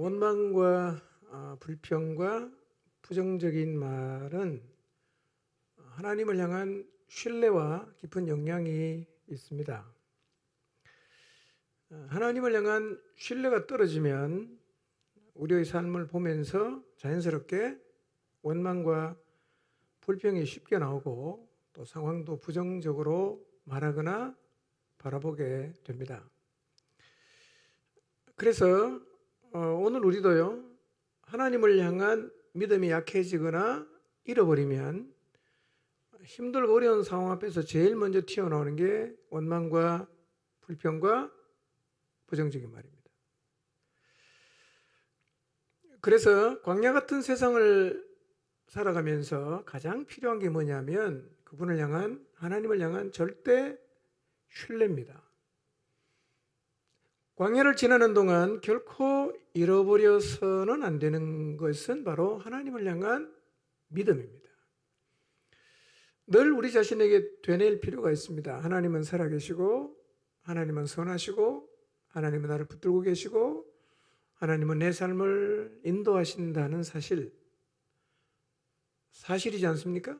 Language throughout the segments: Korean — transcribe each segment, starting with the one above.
원망과 불평과 부정적인 말은 하나님을 향한 신뢰와 깊은 영향이 있습니다. 하나님을 향한 신뢰가 떨어지면 우리의 삶을 보면서 자연스럽게 원망과 불평이 쉽게 나오고 또 상황도 부정적으로 말하거나 바라보게 됩니다. 그래서 오늘 우리도요, 하나님을 향한 믿음이 약해지거나 잃어버리면 힘들고 어려운 상황 앞에서 제일 먼저 튀어나오는 게 원망과 불평과 부정적인 말입니다. 그래서 광야 같은 세상을 살아가면서 가장 필요한 게 뭐냐면 그분을 향한, 하나님을 향한 절대 신뢰입니다. 광야를 지나는 동안 결코 잃어버려서는 안 되는 것은 바로 하나님을 향한 믿음입니다. 늘 우리 자신에게 되뇌일 필요가 있습니다. 하나님은 살아계시고, 하나님은 선하시고, 하나님은 나를 붙들고 계시고, 하나님은 내 삶을 인도하신다는 사실이지 않습니까?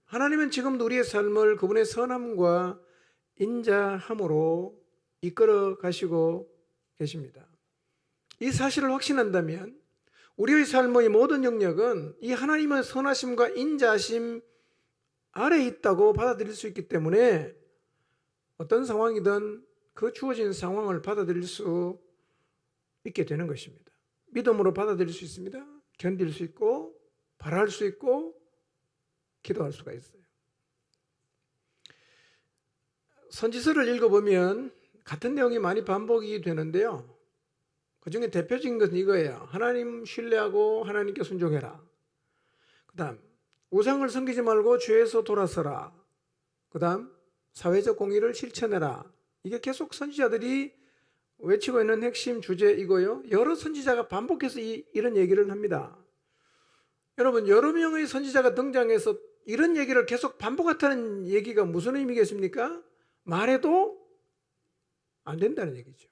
하나님은 지금도 우리의 삶을 그분의 선함과 인자함으로 이끌어 가시고 계십니다. 이 사실을 확신한다면 우리의 삶의 모든 영역은 이 하나님의 선하심과 인자하심 아래에 있다고 받아들일 수 있기 때문에 어떤 상황이든 그 주어진 상황을 받아들일 수 있게 되는 것입니다. 믿음으로 받아들일 수 있습니다. 견딜 수 있고 바랄 수 있고 기도할 수가 있어요. 선지서를 읽어보면 같은 내용이 많이 반복이 되는데요, 그 중에 대표적인 것은 이거예요. 하나님 신뢰하고 하나님께 순종해라. 그 다음 우상을 섬기지 말고 죄에서 돌아서라. 그 다음 사회적 공의를 실천해라. 이게 계속 선지자들이 외치고 있는 핵심 주제이고요, 여러 선지자가 반복해서 이런 얘기를 합니다. 여러분, 여러 명의 선지자가 등장해서 이런 얘기를 계속 반복하는 얘기가 무슨 의미겠습니까? 말해도 안 된다는 얘기죠.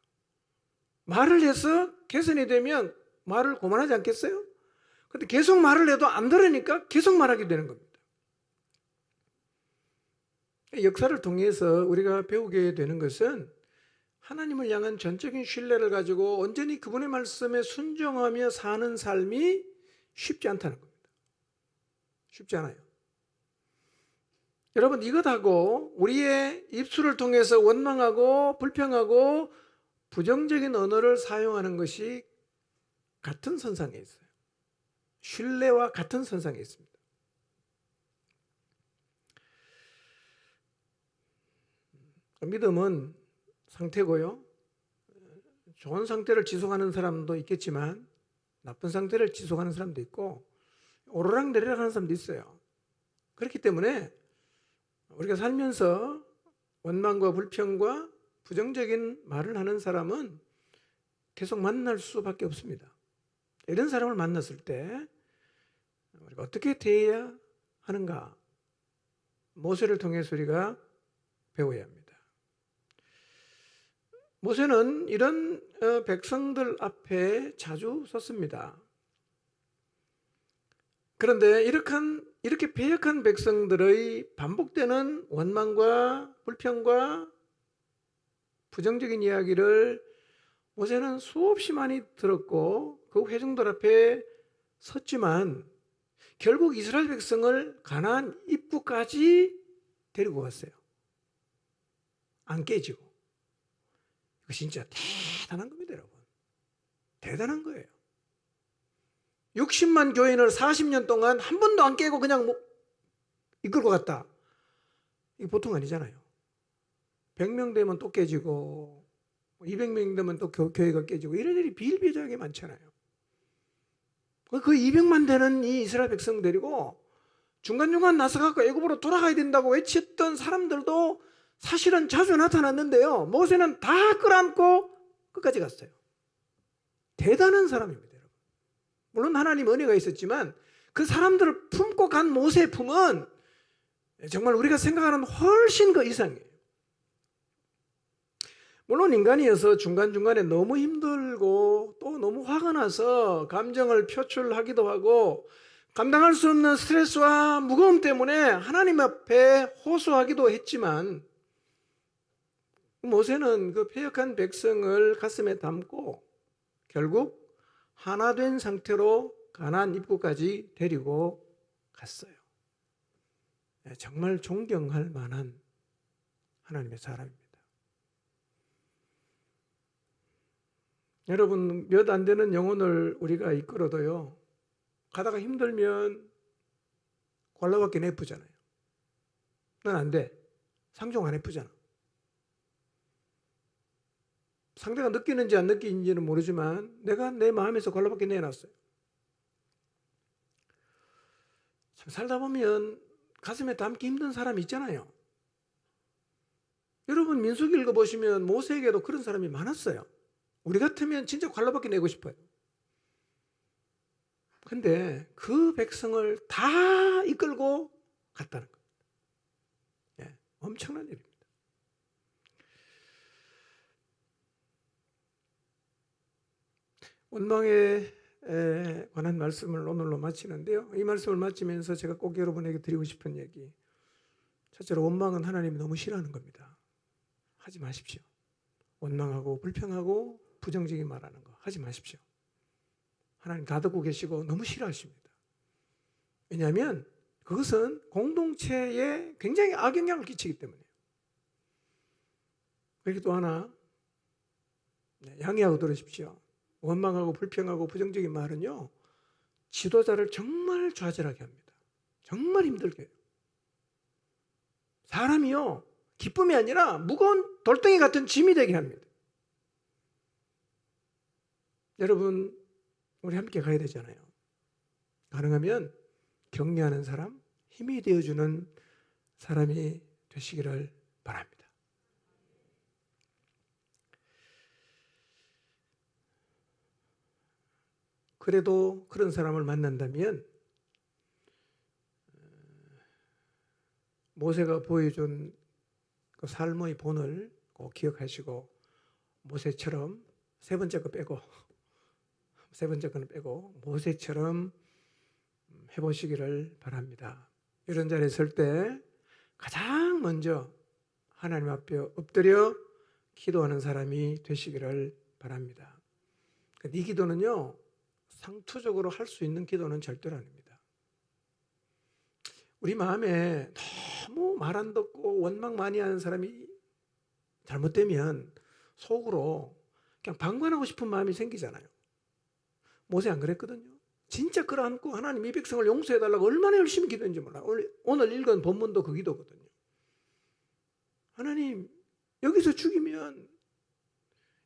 말을 해서 개선이 되면 말을 고만하지 않겠어요? 근데 계속 말을 해도 안 들으니까 계속 말하게 되는 겁니다. 역사를 통해서 우리가 배우게 되는 것은 하나님을 향한 전적인 신뢰를 가지고 온전히 그분의 말씀에 순종하며 사는 삶이 쉽지 않다는 겁니다. 쉽지 않아요. 여러분, 이것하고 우리의 입술을 통해서 원망하고 불평하고 부정적인 언어를 사용하는 것이 같은 선상에 있어요. 신뢰와 같은 선상에 있습니다. 믿음은 상태고요, 좋은 상태를 지속하는 사람도 있겠지만 나쁜 상태를 지속하는 사람도 있고 오르락내리락 하는 사람도 있어요. 그렇기 때문에 우리가 살면서 원망과 불평과 부정적인 말을 하는 사람은 계속 만날 수밖에 없습니다. 이런 사람을 만났을 때 우리가 어떻게 대해야 하는가, 모세를 통해서 우리가 배워야 합니다. 모세는 이런 백성들 앞에 자주 섰습니다. 그런데 이렇게 배역한 백성들의 반복되는 원망과 불평과 부정적인 이야기를 모세는 수없이 많이 들었고 그 회중들 앞에 섰지만 결국 이스라엘 백성을 가나안 입구까지 데리고 갔어요. 안 깨지고. 이거 진짜 대단한 겁니다, 여러분. 대단한 거예요. 60만 교인을 40년 동안 한 번도 안 깨고 그냥 이끌고 갔다. 이게 보통 아니잖아요. 100명 되면 또 깨지고 200명 되면 또 교회가 깨지고 이런 일이 비일비재하게 많잖아요. 그 200만 되는 이 이스라엘 백성 데리고 중간중간 나서갖고 애굽으로 돌아가야 된다고 외쳤던 사람들도 사실은 자주 나타났는데요, 모세는 다 끌어안고 끝까지 갔어요. 대단한 사람입니다, 여러분. 물론 하나님 은혜가 있었지만 그 사람들을 품고 간 모세의 품은 정말 우리가 생각하는 훨씬 그 이상이에요. 물론 인간이어서 중간중간에 너무 힘들고 또 너무 화가 나서 감정을 표출하기도 하고 감당할 수 없는 스트레스와 무거움 때문에 하나님 앞에 호소하기도 했지만 모세는 그 패역한 백성을 가슴에 담고 결국 하나 된 상태로 가나안 입구까지 데리고 갔어요. 정말 존경할 만한 하나님의 사람입니다. 여러분, 몇 안 되는 영혼을 우리가 이끌어도요, 가다가 힘들면 곪라밖에 내쁘잖아요. 넌 안 돼. 상종 안 해프잖아. 상대가 느끼는지 안 느끼는지는 모르지만 내가 내 마음에서 곪라밖에 내놨어요. 참 살다 보면 가슴에 담기 힘든 사람이 있잖아요. 여러분 민수기 읽어보시면 모세에게도 그런 사람이 많았어요. 우리 같으면 진짜 곪라밖에 내고 싶어요. 근데 그 백성을 다 이끌고 갔다는 겁니다. 예, 엄청난 일입니다. 원망에 관한 말씀을 오늘로 마치는데요. 이 말씀을 마치면서 제가 꼭 여러분에게 드리고 싶은 얘기. 첫째로 원망은 하나님이 너무 싫어하는 겁니다. 하지 마십시오. 원망하고 불평하고 부정적인 말하는 거 하지 마십시오. 하나님 다 듣고 계시고 너무 싫어하십니다. 왜냐하면 그것은 공동체에 굉장히 악영향을 끼치기 때문에요. 그리고 또 하나 양해하고 들으십시오. 원망하고 불평하고 부정적인 말은요, 지도자를 정말 좌절하게 합니다. 정말 힘들게 해요. 사람이요, 기쁨이 아니라 무거운 돌덩이 같은 짐이 되게 합니다. 여러분, 우리 함께 가야 되잖아요. 가능하면 격려하는 사람, 힘이 되어주는 사람이 되시기를 바랍니다. 그래도 그런 사람을 만난다면 모세가 보여준 그 삶의 본을 꼭 기억하시고 모세처럼 세 번째 거는 빼고 모세처럼 해보시기를 바랍니다. 이런 자리에 설 때 가장 먼저 하나님 앞에 엎드려 기도하는 사람이 되시기를 바랍니다. 이 기도는요, 상투적으로 할 수 있는 기도는 절대로 아닙니다. 우리 마음에 너무 말 안 듣고 원망 많이 하는 사람이 잘못되면 속으로 그냥 방관하고 싶은 마음이 생기잖아요. 모세 안 그랬거든요. 진짜 끌어안고 하나님 이 백성을 용서해달라고 얼마나 열심히 기도했는지 몰라요. 오늘 읽은 본문도 그 기도거든요. 하나님, 여기서 죽이면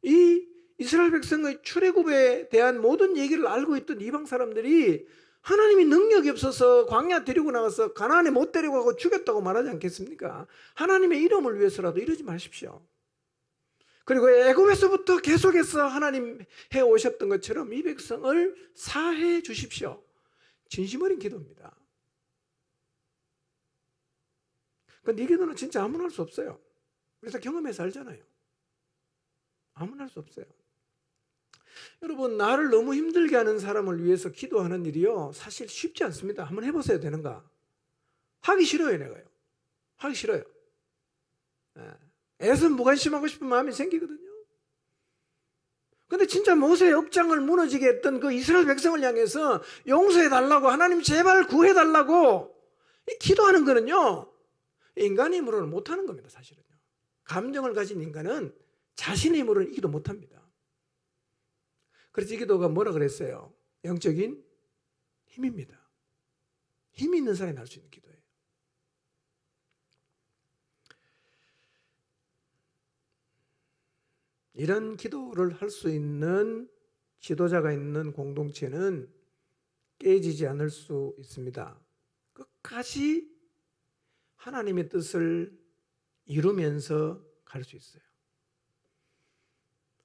이 이스라엘 백성의 출애굽에 대한 모든 얘기를 알고 있던 이방 사람들이 하나님이 능력이 없어서 광야 데리고 나가서 가나안에 못 데려가고 죽였다고 말하지 않겠습니까? 하나님의 이름을 위해서라도 이러지 마십시오. 그리고 애굽에서부터 계속해서 하나님 해오셨던 것처럼 이 백성을 사해 주십시오. 진심 어린 기도입니다. 근데 이 기도는 진짜 아무나 할 수 없어요. 그래서 경험해서 알잖아요. 아무나 할 수 없어요. 여러분, 나를 너무 힘들게 하는 사람을 위해서 기도하는 일이요, 사실 쉽지 않습니다. 한번 해보셔야 되는가? 하기 싫어요, 내가요. 하기 싫어요. 애써 무관심하고 싶은 마음이 생기거든요. 근데 진짜 모세의 억장을 무너지게 했던 그 이스라엘 백성을 향해서 용서해달라고, 하나님 제발 구해달라고 기도하는 거는요, 인간의 힘으로는 못하는 겁니다, 사실은요. 감정을 가진 인간은 자신의 힘으로는 이 기도 못합니다. 그래서 이 기도가 뭐라 그랬어요? 영적인 힘입니다. 힘이 있는 사람이 할 수 있는 기도예요. 이런 기도를 할 수 있는 지도자가 있는 공동체는 깨지지 않을 수 있습니다. 끝까지 하나님의 뜻을 이루면서 갈 수 있어요.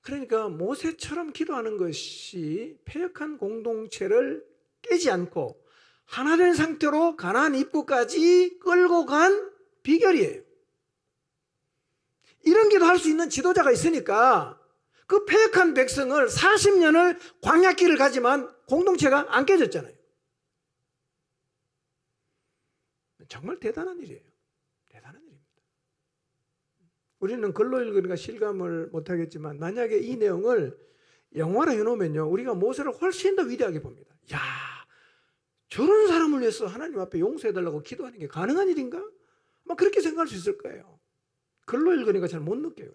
그러니까 모세처럼 기도하는 것이 패역한 공동체를 깨지 않고 하나 된 상태로 가나안 입구까지 끌고 간 비결이에요. 이런 기도 할 수 있는 지도자가 있으니까 그 패역한 백성을 40년을 광야길을 가지만 공동체가 안 깨졌잖아요. 정말 대단한 일이에요. 대단한 일입니다. 우리는 글로 읽으니까 실감을 못하겠지만 만약에 이 내용을 영화로 해놓으면요, 우리가 모세를 훨씬 더 위대하게 봅니다. 야, 저런 사람을 위해서 하나님 앞에 용서해달라고 기도하는 게 가능한 일인가? 아마 그렇게 생각할 수 있을 거예요. 글로 읽으니까 잘 못 느껴요.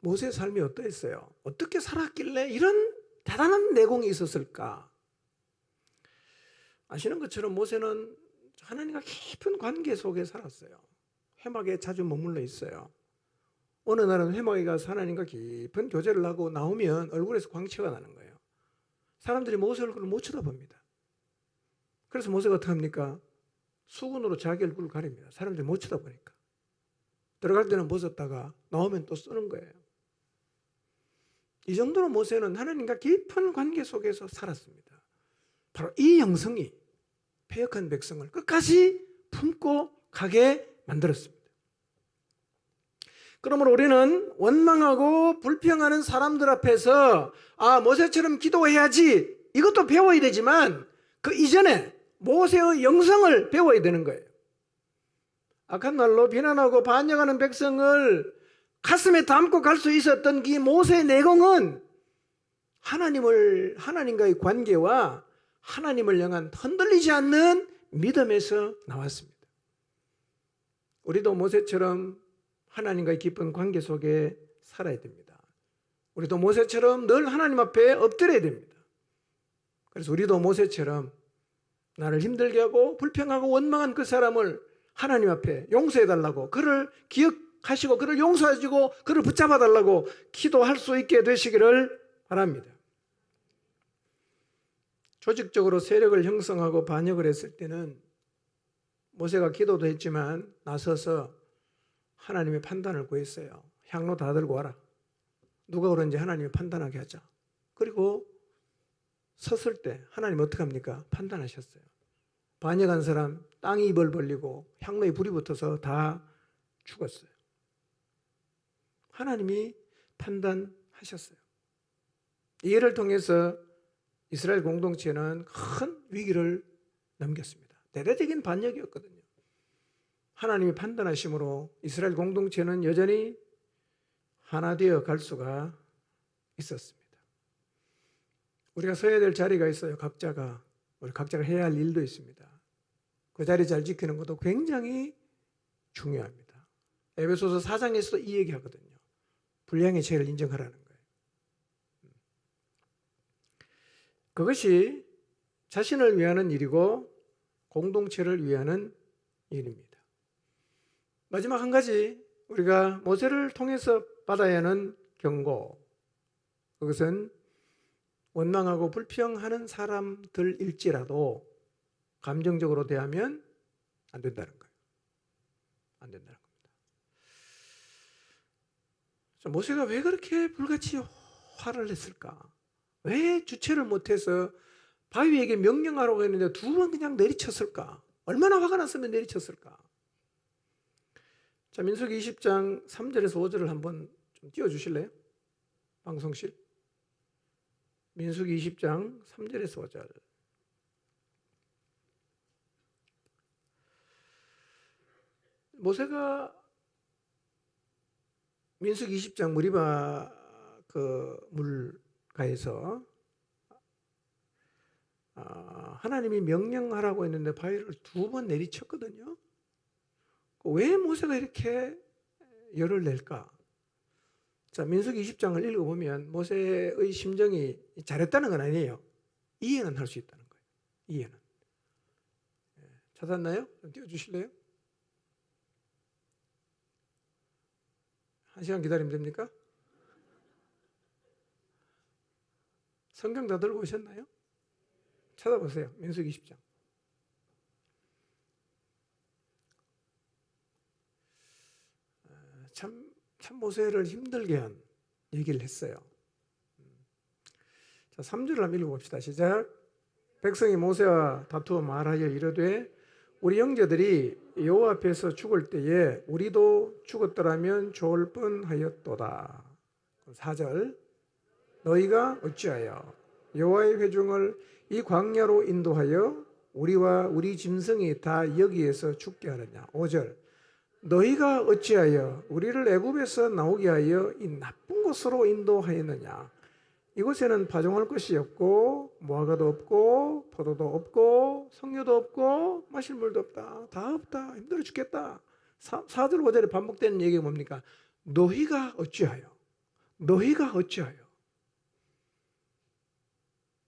모세의 삶이 어떠했어요? 어떻게 살았길래 이런 대단한 내공이 있었을까? 아시는 것처럼 모세는 하나님과 깊은 관계 속에 살았어요. 회막에 자주 머물러 있어요. 어느 날은 회막에 가서 하나님과 깊은 교제를 하고 나오면 얼굴에서 광채가 나는 거예요. 사람들이 모세 얼굴을 못 쳐다봅니다. 그래서 모세가 어떻게 합니까? 수건으로 자기 얼굴을 가립니다. 사람들이 못 쳐다보니까. 들어갈 때는 벗었다가 나오면 또 쓰는 거예요. 이 정도로 모세는 하나님과 깊은 관계 속에서 살았습니다. 바로 이 영성이 패역한 백성을 끝까지 품고 가게 만들었습니다. 그러므로 우리는 원망하고 불평하는 사람들 앞에서 모세처럼 기도해야지, 이것도 배워야 되지만 그 이전에 모세의 영성을 배워야 되는 거예요. 악한 날로 비난하고 반역하는 백성을 가슴에 담고 갈 수 있었던 이 모세의 내공은 하나님과의 관계와 하나님을 향한 흔들리지 않는 믿음에서 나왔습니다. 우리도 모세처럼 하나님과의 깊은 관계 속에 살아야 됩니다. 우리도 모세처럼 늘 하나님 앞에 엎드려야 됩니다. 그래서 우리도 모세처럼 나를 힘들게 하고 불평하고 원망한 그 사람을 하나님 앞에 용서해달라고, 그를 기억하시고 그를 용서하시고 그를 붙잡아달라고 기도할 수 있게 되시기를 바랍니다. 조직적으로 세력을 형성하고 반역을 했을 때는 모세가 기도도 했지만 나서서 하나님의 판단을 구했어요. 향로 다 들고 와라. 누가 그런지 하나님이 판단하게 하자. 그리고 섰을 때 하나님 어떻게 합니까? 판단하셨어요. 반역한 사람 땅이 입을 벌리고 향로에 불이 붙어서 다 죽었어요. 하나님이 판단하셨어요. 이 일을 통해서 이스라엘 공동체는 큰 위기를 넘겼습니다. 대대적인 반역이었거든요. 하나님이 판단하심으로 이스라엘 공동체는 여전히 하나 되어 갈 수가 있었습니다. 우리가 서야 될 자리가 있어요. 우리 각자가 해야 할 일도 있습니다. 그 자리 잘 지키는 것도 굉장히 중요합니다. 에베소서 4장에서도 이 얘기하거든요. 불량의 죄를 인정하라는 거예요. 그것이 자신을 위하는 일이고 공동체를 위하는 일입니다. 마지막 한 가지, 우리가 모세를 통해서 받아야 하는 경고, 그것은 원망하고 불평하는 사람들일지라도 감정적으로 대하면 안 된다는 거예요. 안 된다는 겁니다. 모세가 왜 그렇게 불같이 화를 냈을까? 왜 주체를 못해서 바위에게 명령하라고 했는데 두 번 그냥 내리쳤을까? 얼마나 화가 났으면 내리쳤을까? 자, 민수기 20장 3절에서 5절을 한번 좀 띄워주실래요? 방송실. 민수기 20장 3절에서 5절. 모세가 민수기 20장 무리바 물가에서 하나님이 명령하라고 했는데 바위를 두 번 내리쳤거든요. 왜 모세가 이렇게 열을 낼까? 자, 민수기 20장을 읽어보면 모세의 심정이 잘했다는 건 아니에요. 이해는 할 수 있다는 거예요. 이해는. 찾았나요? 좀 띄워주실래요? 1시간 기다리면 됩니까? 성경 다 들고 오셨나요? 찾아보세요. 민수기 20장. 참 모세를 힘들게 한 얘기를 했어요. 자, 3절을 한번 읽어봅시다. 시작. 백성이 모세와 다투어 말하여 이르되 우리 형제들이 여호와 앞에서 죽을 때에 우리도 죽었더라면 좋을 뻔하였도다. 4절 너희가 어찌하여 여호와의 회중을 이 광야로 인도하여 우리와 우리 짐승이 다 여기에서 죽게 하느냐. 5절 너희가 어찌하여 우리를 애굽에서 나오게 하여 이 나쁜 곳으로 인도하였느냐. 이곳에는 파종할 것이 없고 무화과도 없고 포도도 없고 석류도 없고 마실 물도 없다. 다 없다. 힘들어 죽겠다. 4절 5절에 반복되는 얘기가 뭡니까? 너희가 어찌하여 너희가 어찌하여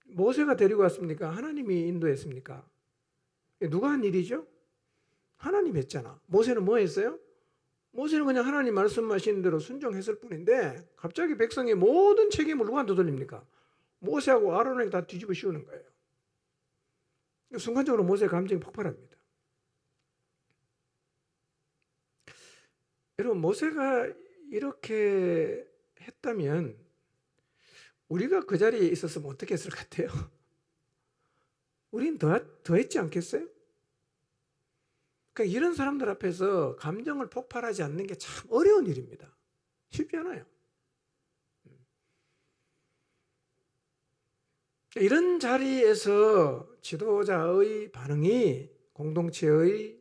모세가 데리고 왔습니까? 하나님이 인도했습니까? 누가 한 일이죠? 하나님 했잖아. 모세는 뭐 했어요? 모세는 그냥 하나님 말씀하시는 대로 순종했을 뿐인데 갑자기 백성의 모든 책임을 누구한테 돌립니까? 모세하고 아론에게 다 뒤집어 씌우는 거예요. 순간적으로 모세의 감정이 폭발합니다. 여러분 모세가 이렇게 했다면 우리가 그 자리에 있었으면 어떻게 했을 것 같아요? 우린 더 했지 않겠어요? 그러니까 이런 사람들 앞에서 감정을 폭발하지 않는 게 참 어려운 일입니다. 쉽지 않아요. 이런 자리에서 지도자의 반응이 공동체의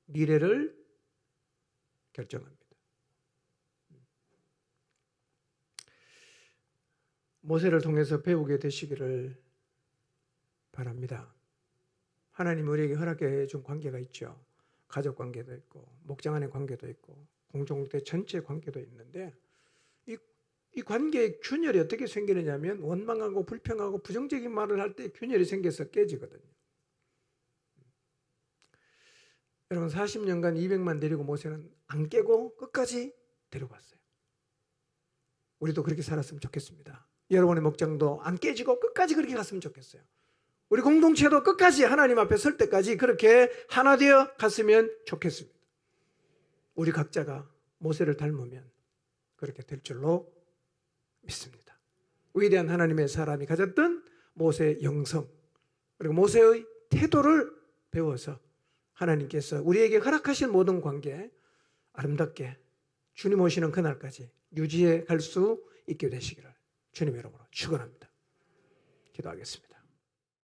미래를 결정합니다. 모세를 통해서 배우게 되시기를 바랍니다. 하나님 우리에게 허락해 준 관계가 있죠. 가족 관계도 있고 목장 안의 관계도 있고 공동체 전체 관계도 있는데 이 관계의 균열이 어떻게 생기느냐면 원망하고 불평하고 부정적인 말을 할 때 균열이 생겨서 깨지거든요. 여러분 40년간 200만 데리고 모세는 안 깨고 끝까지 데리고 왔어요. 우리도 그렇게 살았으면 좋겠습니다. 여러분의 목장도 안 깨지고 끝까지 그렇게 갔으면 좋겠어요. 우리 공동체도 끝까지 하나님 앞에 설 때까지 그렇게 하나 되어 갔으면 좋겠습니다. 우리 각자가 모세를 닮으면 그렇게 될 줄로 믿습니다. 위대한 하나님의 사람이 가졌던 모세의 영성 그리고 모세의 태도를 배워서 하나님께서 우리에게 허락하신 모든 관계 아름답게 주님 오시는 그날까지 유지해 갈 수 있게 되시기를 주님의 이름으로 축원합니다. 기도하겠습니다.